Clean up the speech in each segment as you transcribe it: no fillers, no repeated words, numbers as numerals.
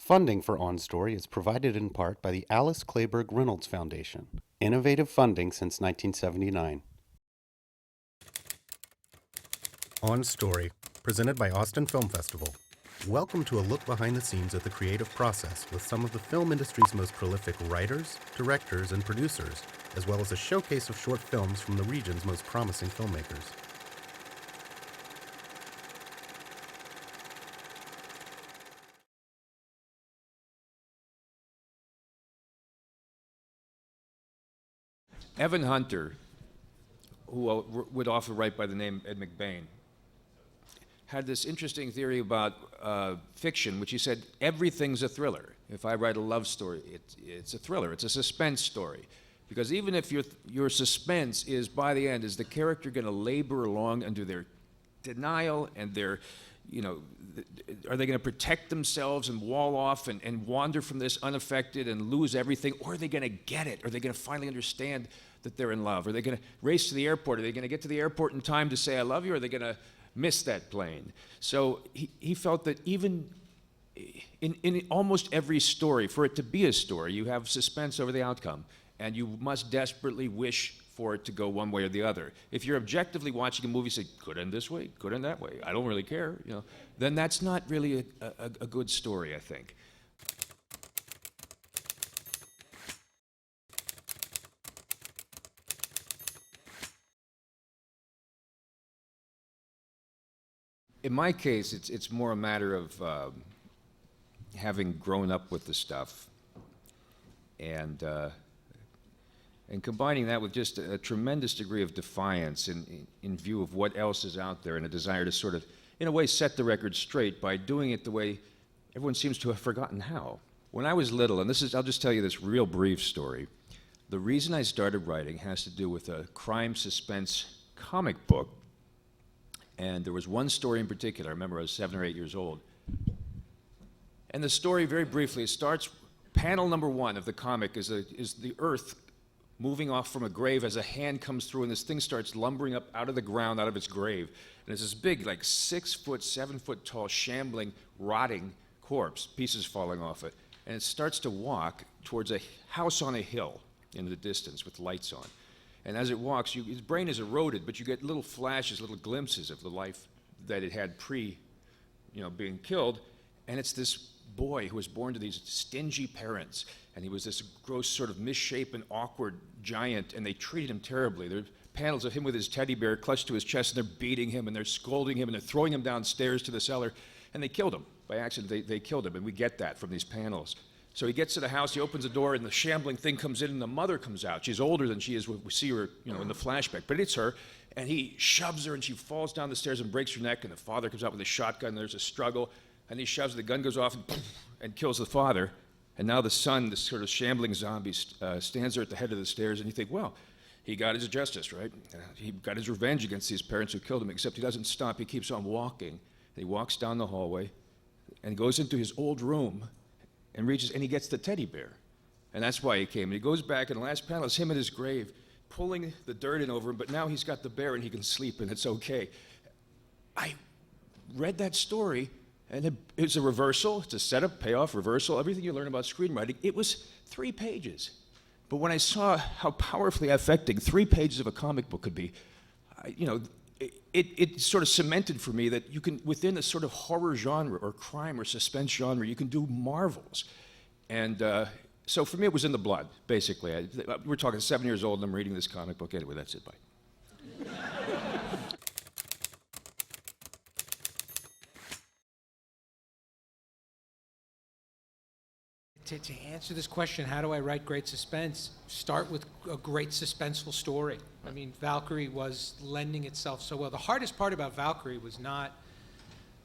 Funding for On Story is provided in part by the Alice Clayburgh Reynolds Foundation. Innovative funding since 1979. On Story, presented by Austin Film Festival. Welcome to a look behind the scenes of the creative process with some of the film industry's most prolific writers, directors, and producers, as well as a showcase of short films from the region's most promising filmmakers. Evan Hunter, who would often write by the name Ed McBain, had this interesting theory about fiction, which he said, everything's a thriller. If I write a love story, it's a thriller, it's a suspense story. Because even if your suspense is, by the end, is the character gonna labor along under their denial and their, are they gonna protect themselves and wall off and wander from this unaffected and lose everything, or are they gonna get it? Are they gonna finally understand that they're in love? Are they gonna race to the airport? Are they gonna get to the airport in time to say I love you, or are they gonna miss that plane? So he felt that even in almost every story, for it to be a story, you have suspense over the outcome, and you must desperately wish for it to go one way or the other. If you're objectively watching a movie, say, could end this way, could end that way, I don't really care, then that's not really a good story, I think. In my case, it's more a matter of having grown up with the stuff and combining that with just a tremendous degree of defiance in view of what else is out there, and a desire to sort of, in a way, set the record straight by doing it the way everyone seems to have forgotten how. When I was little, and I'll just tell you this real brief story. The reason I started writing has to do with a crime suspense comic book. And there was one story in particular. I remember I was 7 or 8 years old. And the story, very briefly, it starts, panel number 1 of the comic is the earth moving off from a grave as a hand comes through, and this thing starts lumbering up out of the ground, out of its grave. And it's this big, like 6 foot, 7 foot tall, shambling, rotting corpse, pieces falling off it. And it starts to walk towards a house on a hill in the distance with lights on. And as it walks, his brain is eroded, but you get little flashes, little glimpses of the life that it had being killed. And it's this boy who was born to these stingy parents, and he was this gross, sort of misshapen, awkward giant, and they treated him terribly. There are panels of him with his teddy bear clutched to his chest, and they're beating him, and they're scolding him, and they're throwing him downstairs to the cellar, and they killed him. By accident, they killed him, and we get that from these panels. So he gets to the house, he opens the door, and the shambling thing comes in, and the mother comes out. She's older than she is, we see her, in the flashback, but it's her, and he shoves her, and she falls down the stairs and breaks her neck, and the father comes out with a shotgun, and there's a struggle, and he shoves, the gun goes off, and kills the father, and now the son, this sort of shambling zombie, stands there at the head of the stairs, and you think, well, he got his justice, right? He got his revenge against these parents who killed him, except he doesn't stop, he keeps on walking, and he walks down the hallway, and goes into his old room, and reaches, and he gets the teddy bear. And that's why he came. And he goes back, and the last panel is him at his grave, pulling the dirt in over him, but now he's got the bear and he can sleep, and it's okay. I read that story, and it's a reversal, it's a setup, payoff, reversal, everything you learn about screenwriting. It was 3 pages. But when I saw how powerfully affecting 3 pages of a comic book could be, it sort of cemented for me that you can, within a sort of horror genre or crime or suspense genre, you can do marvels. And so for me, it was in the blood, basically. We're talking 7 years old, and I'm reading this comic book. Anyway, that's it, bye. To answer this question, how do I write great suspense? Start with a great suspenseful story. I mean, Valkyrie was lending itself so well. The hardest part about Valkyrie was not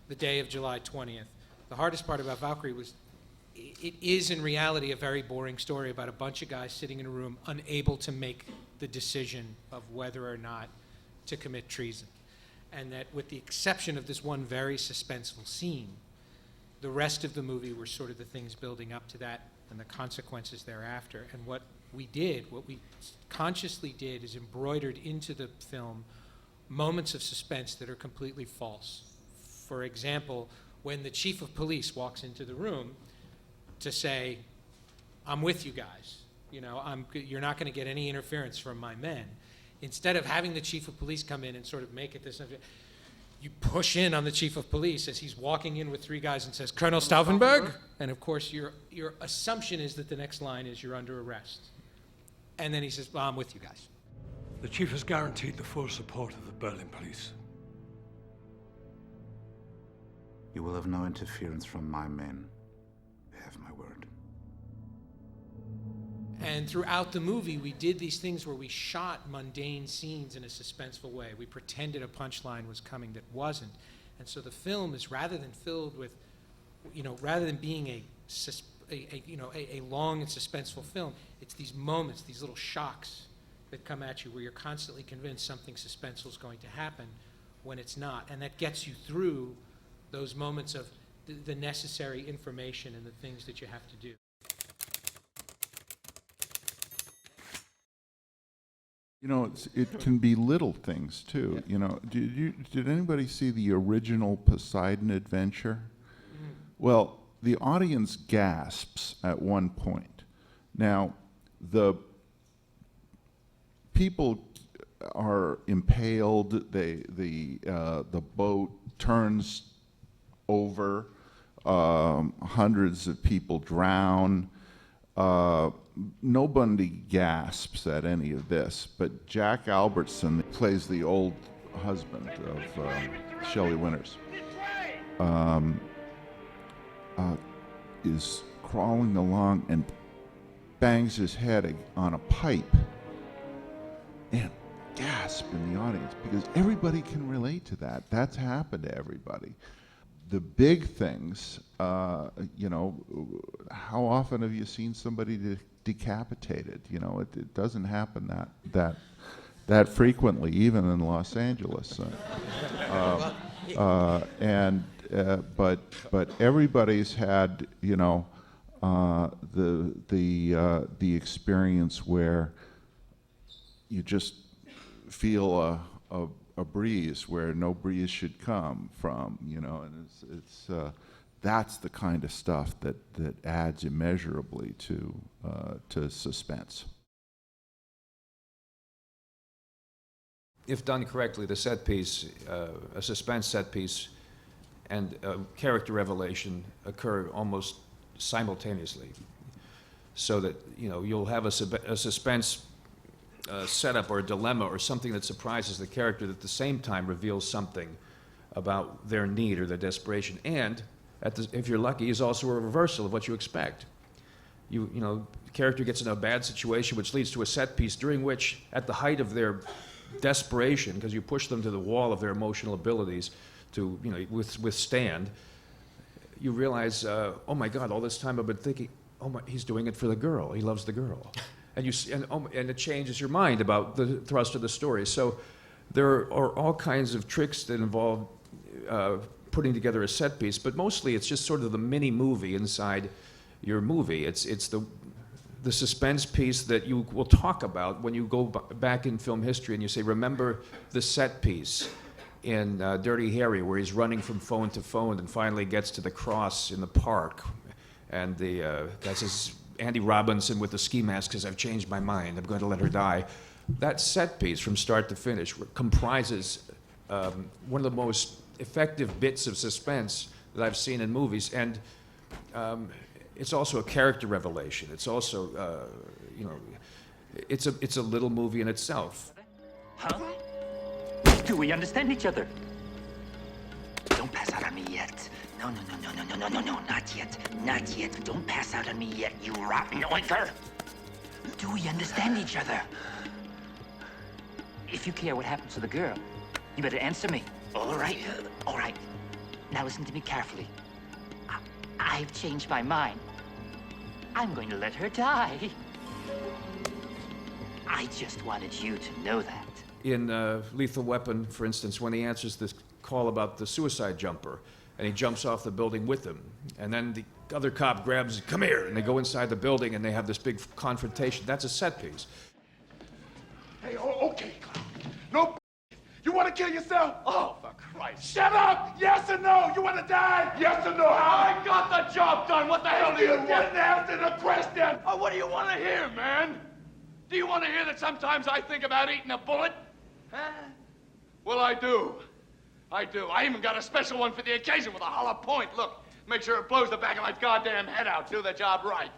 the day of July 20th. The hardest part about Valkyrie was it is in reality a very boring story about a bunch of guys sitting in a room unable to make the decision of whether or not to commit treason. And that with the exception of this one very suspenseful scene, the rest of the movie were sort of the things building up to that and the consequences thereafter. And what we consciously did is embroidered into the film moments of suspense that are completely false. For example, when the chief of police walks into the room, to say, I'm with you guys. You know, you're not going to get any interference from my men. Instead of having the chief of police come in and sort of make it this, you push in on the chief of police as he's walking in with three guys and says, Colonel Stauffenberg? And of course, your assumption is that the next line is you're under arrest. And then he says, well, I'm with you guys. The chief has guaranteed the full support of the Berlin police. You will have no interference from my men. You have my word. And throughout the movie, we did these things where we shot mundane scenes in a suspenseful way. We pretended a punchline was coming that wasn't. And so the film is, rather than filled with, rather than being a long and suspenseful film, it's these moments, these little shocks that come at you where you're constantly convinced something suspenseful is going to happen when it's not. And that gets you through those moments of the necessary information and the things that you have to do. You know, it can be little things too. You know, did anybody see the original Poseidon Adventure? Mm-hmm. Well, the audience gasps at one point. Now, the people are impaled. The boat turns over. Hundreds of people drown. Nobody gasps at any of this, but Jack Albertson plays the old husband of Shelley Winters. Is crawling along and bangs his head on a pipe and gasp in the audience because everybody can relate to that. That's happened to everybody. The big things, how often have you seen somebody decapitated? You know, it doesn't happen that frequently, even in Los Angeles. But everybody's had, the experience where you just feel a breeze where no breeze should come from, and it's that's the kind of stuff that adds immeasurably to suspense. If done correctly, the set piece, a suspense set piece, and character revelation occur almost simultaneously, so that you'll have a suspense setup or a dilemma or something that surprises the character that at the same time reveals something about their need or their desperation, and if you're lucky, is also a reversal of what you expect. The character gets in a bad situation, which leads to a set piece during which, at the height of their desperation, because you push them to the wall of their emotional abilities to withstand, you realize, oh my God, all this time I've been thinking, he's doing it for the girl. He loves the girl, and it changes your mind about the thrust of the story. So there are all kinds of tricks that involve putting together a set piece, but mostly it's just sort of the mini movie inside your movie. It's the suspense piece that you will talk about when you go back in film history and you say, remember the set piece in Dirty Harry where he's running from phone to phone and finally gets to the cross in the park, and the guy says, Andy Robinson with the ski mask says, I've changed my mind, I'm going to let her die. That set piece from start to finish comprises one of the most effective bits of suspense that I've seen in movies, and it's also a character revelation. It's also, it's a little movie in itself. Huh? Do we understand each other? Don't pass out on me yet. No, not yet. Not yet. Don't pass out on me yet, you rotten oinker. Do we understand each other? If you care what happens to the girl, you better answer me. All right. Now listen to me carefully. I've changed my mind. I'm going to let her die. I just wanted you to know that. In Lethal Weapon, for instance, when he answers this call about the suicide jumper, and he jumps off the building with him, and then the other cop grabs, come here, and they go inside the building, and they have this big confrontation. That's a set piece. Hey, okay, Clown. No, You want to kill yourself? Oh, for Christ. Shut up! Yes or no? You want to die? Yes or no? I got the job done. What the hell do you want? Didn't answer the question. Oh, what do you want to hear, man? Do you want to hear that sometimes I think about eating a bullet? Huh? Well, I do. I do. I even got a special one for the occasion with a hollow point. Look, make sure it blows the back of my goddamn head out. Do the job right.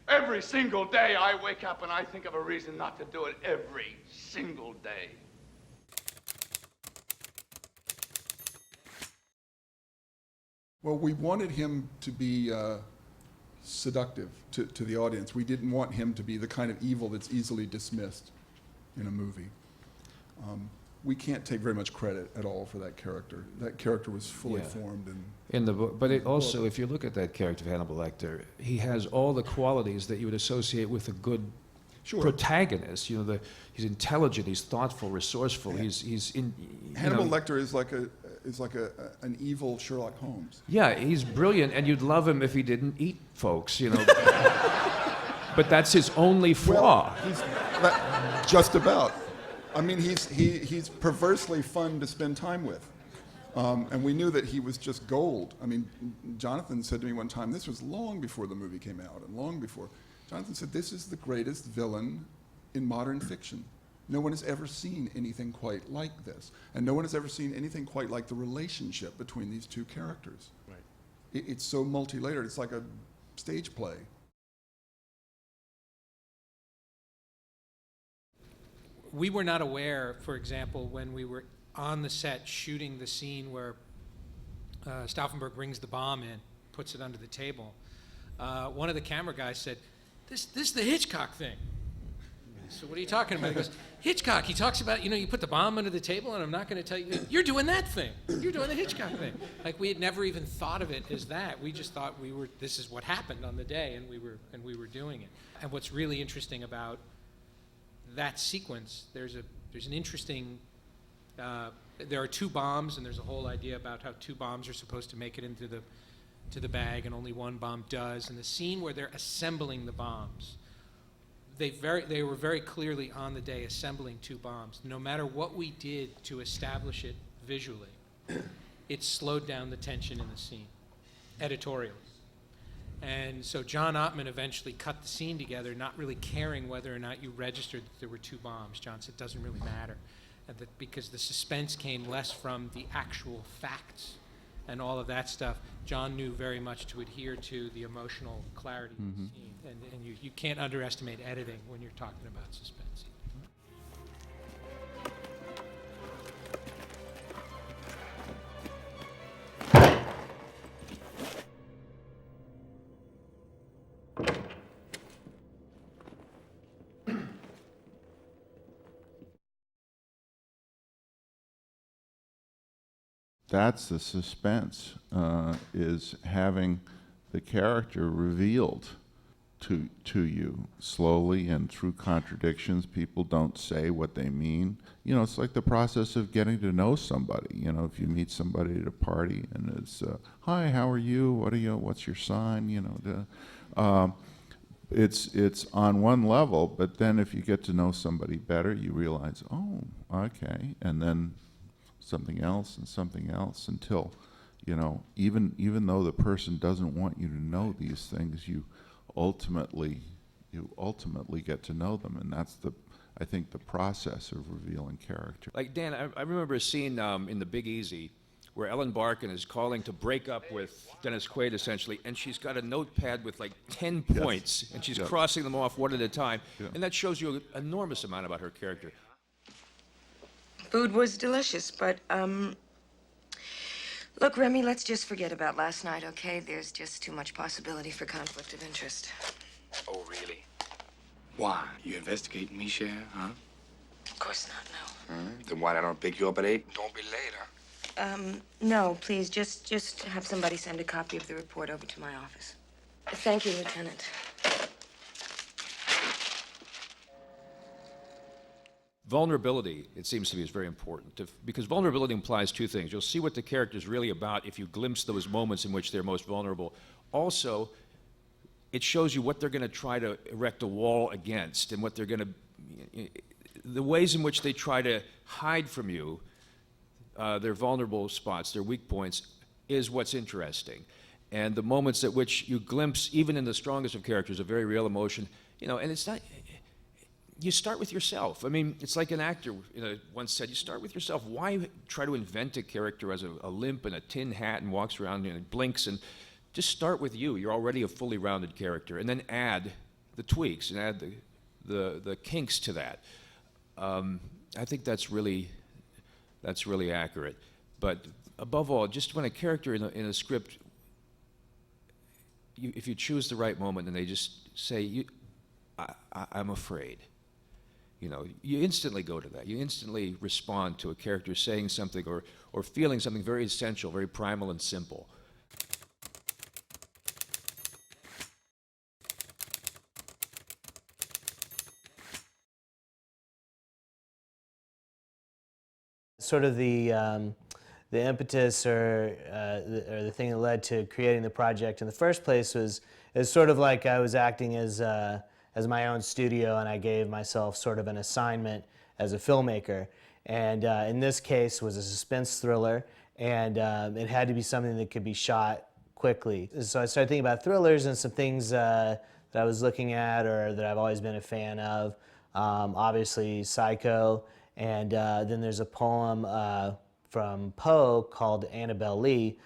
Every single day I wake up and I think of a reason not to do it. Every single day. Well, we wanted him to be seductive to the audience. We didn't want him to be the kind of evil that's easily dismissed in a movie. We can't take very much credit at all for that character. That character was fully formed. In the book, but it also, if you look at that character of Hannibal Lecter, he has all the qualities that you would associate with a good protagonist. You know, he's intelligent, he's thoughtful, resourceful. Yeah. He's in. Hannibal Lecter is like an evil Sherlock Holmes. Yeah, he's brilliant, and you'd love him if he didn't eat folks. You know. But that's his only flaw. Well, just about. I mean, he's perversely fun to spend time with. And we knew that he was just gold. I mean, Jonathan said to me one time, this was long before the movie came out, and long before. Jonathan said, this is the greatest villain in modern fiction. No one has ever seen anything quite like this. And no one has ever seen anything quite like the relationship between these two characters. Right. It's so multi-layered. It's like a stage play. We were not aware, for example, when we were on the set shooting the scene where Stauffenberg brings the bomb in, puts it under the table. One of the camera guys said, this is the Hitchcock thing. So what are you talking about? He goes, Hitchcock, he talks about, you put the bomb under the table and I'm not going to tell you, you're doing that thing. You're doing the Hitchcock thing. Like, we had never even thought of it as that. We just thought this is what happened on the day, and we were doing it. And what's really interesting about that sequence, there's an interesting, there are two bombs, and there's a whole idea about how two bombs are supposed to make it into the bag, and only one bomb does. And the scene where they're assembling the bombs, they were very clearly on the day assembling two bombs. No matter what we did to establish it visually, it slowed down the tension in the scene, editorially. And so John Ottman eventually cut the scene together, not really caring whether or not you registered that there were two bombs. John said it doesn't really matter, and that because the suspense came less from the actual facts and all of that stuff. John knew very much to adhere to the emotional clarity of the scene, and you can't underestimate editing when you're talking about suspense. That's the suspense, is having the character revealed to you slowly and through contradictions. People don't say what they mean. It's like the process of getting to know somebody. If you meet somebody at a party and it's, hi, how are you? What's your sign? It's on one level, but then if you get to know somebody better, you realize, oh, okay, and then something else until, even though the person doesn't want you to know these things, you ultimately get to know them, and that's I think the process of revealing character. Like, Dan, I remember a scene in The Big Easy where Ellen Barkin is calling to break up with Dennis Quaid, essentially, and she's got a notepad with like 10 points, and she's crossing them off one at a time, and that shows you an enormous amount about her character. Food was delicious, but, look, Remy, let's just forget about last night, okay? There's just too much possibility for conflict of interest. Oh, really? Why? You investigating me, Cher, huh? Of course not, no. Then why don't I pick you up at 8? Don't be late, huh? No, please, just have somebody send a copy of the report over to my office. Thank you, Lieutenant. Vulnerability, it seems to me, is very important, because vulnerability implies two things. You'll see what the character is really about if you glimpse those moments in which they're most vulnerable. Also, it shows you what they're going to try to erect a wall against, and what they're going to, the ways in which they try to hide from you their vulnerable spots, their weak points, is what's interesting. And the moments at which you glimpse, even in the strongest of characters, a very real emotion, you know, and it's not, you start with yourself. I mean, it's like an actor once said, you start with yourself. Why try to invent a character who has a limp and a tin hat and walks around and blinks? And just start with you. You're already a fully rounded character. And then add the tweaks and add the kinks to that. I think that's really accurate. But above all, just when a character in a script, if you choose the right moment and they just say, I'm afraid, you know, you instantly go to that. You instantly respond to a character saying something or feeling something very essential, very primal and simple. Sort of the impetus or the thing that led to creating the project in the first place was sort of like I was acting as my own studio, and I gave myself sort of an assignment as a filmmaker. And in this case was a suspense thriller, and it had to be something that could be shot quickly. So I started thinking about thrillers and some things that I was looking at or that I've always been a fan of. Obviously Psycho, and then there's a poem from Poe called Annabelle Lee,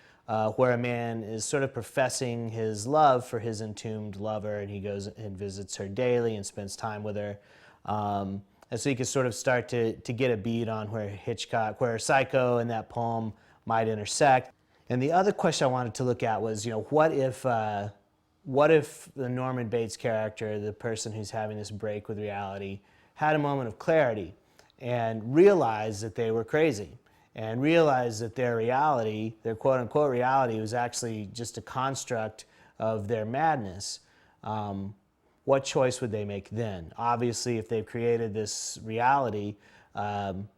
where a man is sort of professing his love for his entombed lover, and he goes and visits her daily and spends time with her. And so you can sort of start to get a beat on where Psycho and that poem might intersect. And the other question I wanted to look at was, you know, what if the Norman Bates character, the person who's having this break with reality, had a moment of clarity and realized that they were crazy, and realized that their reality, their quote-unquote reality, was actually just a construct of their madness. What choice would they make then? Obviously, if they've created this reality, then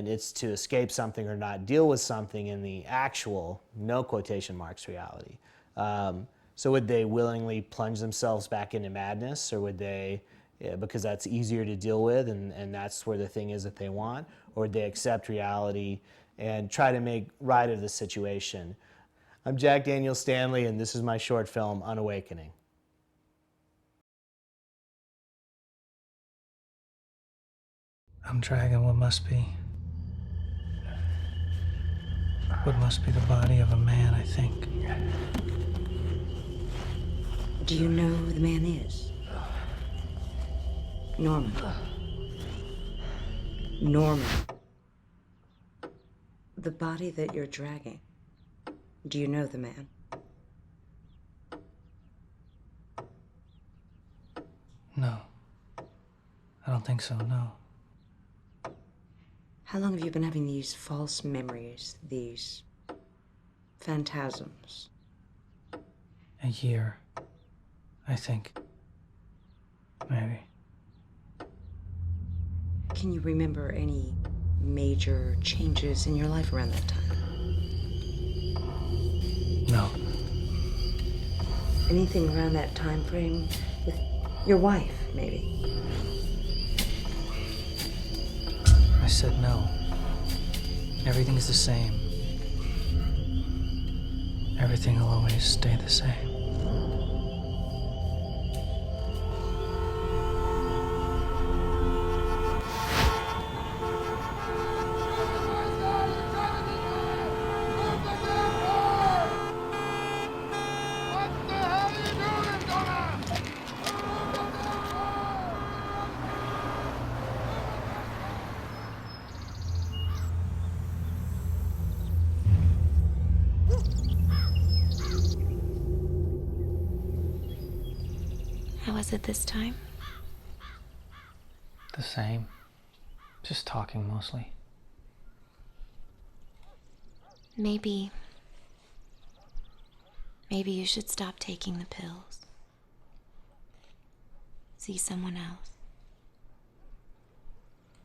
it's to escape something or not deal with something in the actual, no quotation marks, reality. So would they willingly plunge themselves back into madness, or would they, because that's easier to deal with and that's where the thing is that they want, or would they accept reality and try to make right of the situation? I'm Jack Daniel Stanley, and this is my short film, Unawakening. I'm dragging what must be the body of a man, I think. Do you know who the man is? Norman. Norman. The body that you're dragging. Do you know the man? No. I don't think so, no. How long have you been having these false memories, these phantasms? A year, I think. Maybe. Can you remember any major changes in your life around that time? No. Anything around that time frame with your wife, maybe? I said no. Everything's the same. Everything will always stay the same. How was it this time? The same. Just talking mostly. Maybe you should stop taking the pills. See someone else.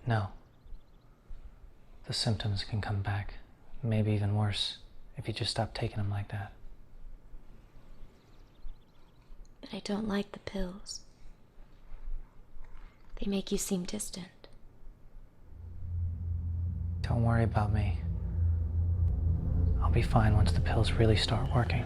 No. The symptoms can come back. Maybe even worse if you just stop taking them like that. But I don't like the pills. They make you seem distant. Don't worry about me. I'll be fine once the pills really start working.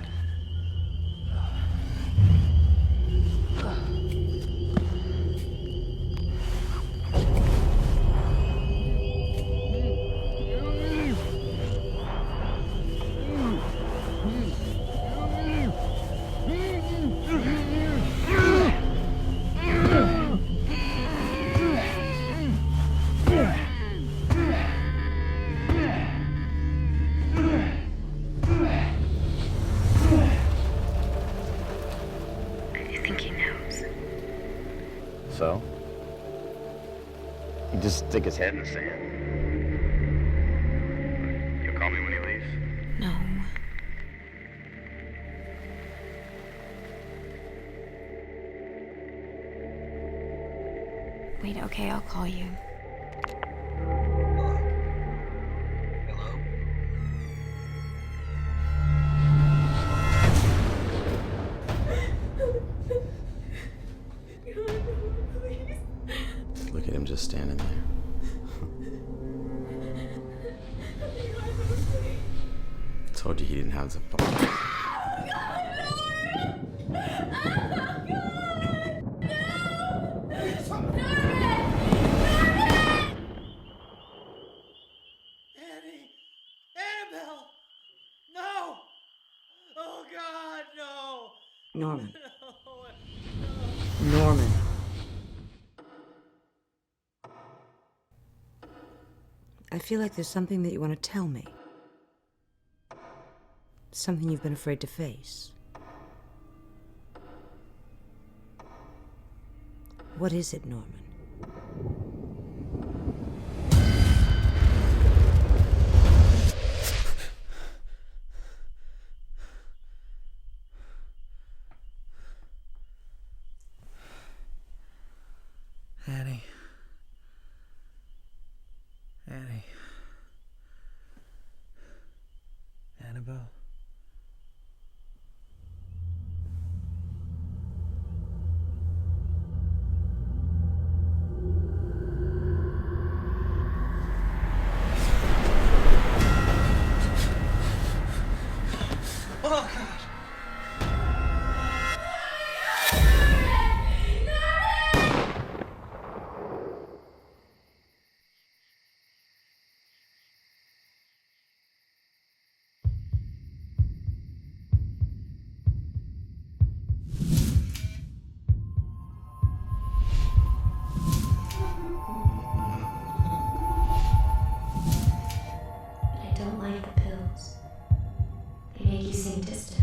I think he knows. So? He just stick his head in the sand. You'll call me when he leaves? No. Wait, okay, I'll call you. Look at him just standing there. Told you he didn't have the phone. Annie! Annabelle! No! Oh, God, no! Norman. No. Norman. I feel like there's something that you want to tell me. Something you've been afraid to face. What is it, Norman? Annie. Annie. Annabelle. Oh, God. I don't like the pills. They make you seem distant.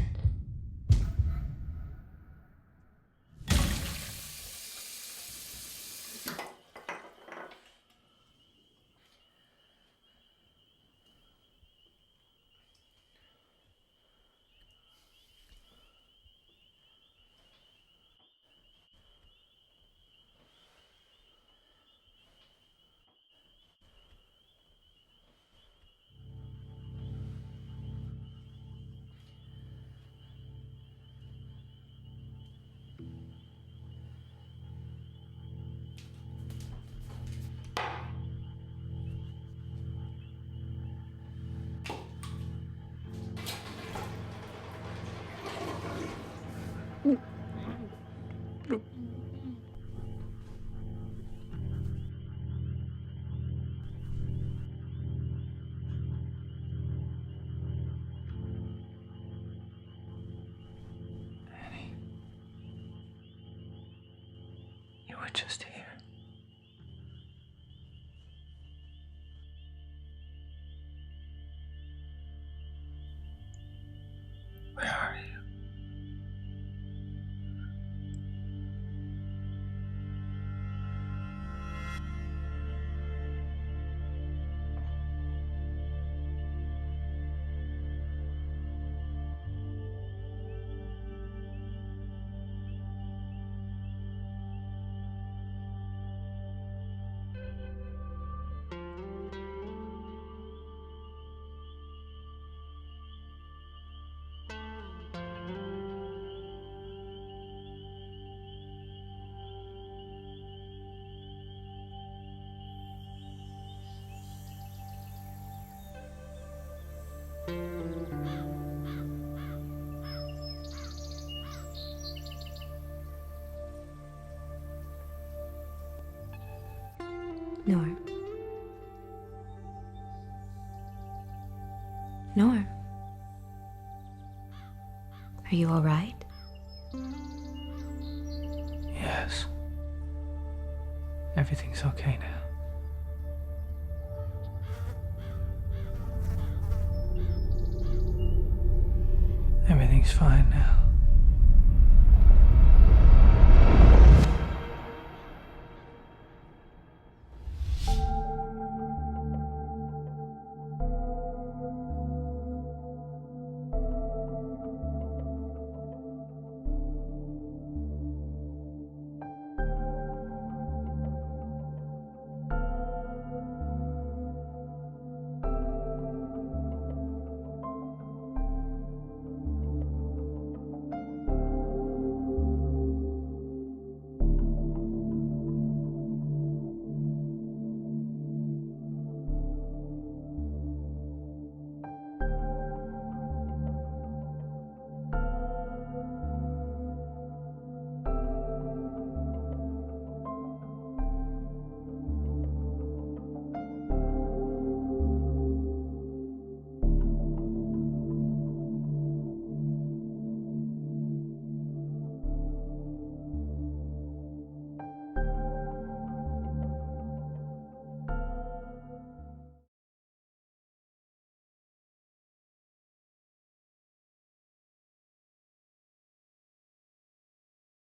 You were just here. Where are you? Norm. Norm. Are you all right? Yes. Everything's okay now. Everything's fine now.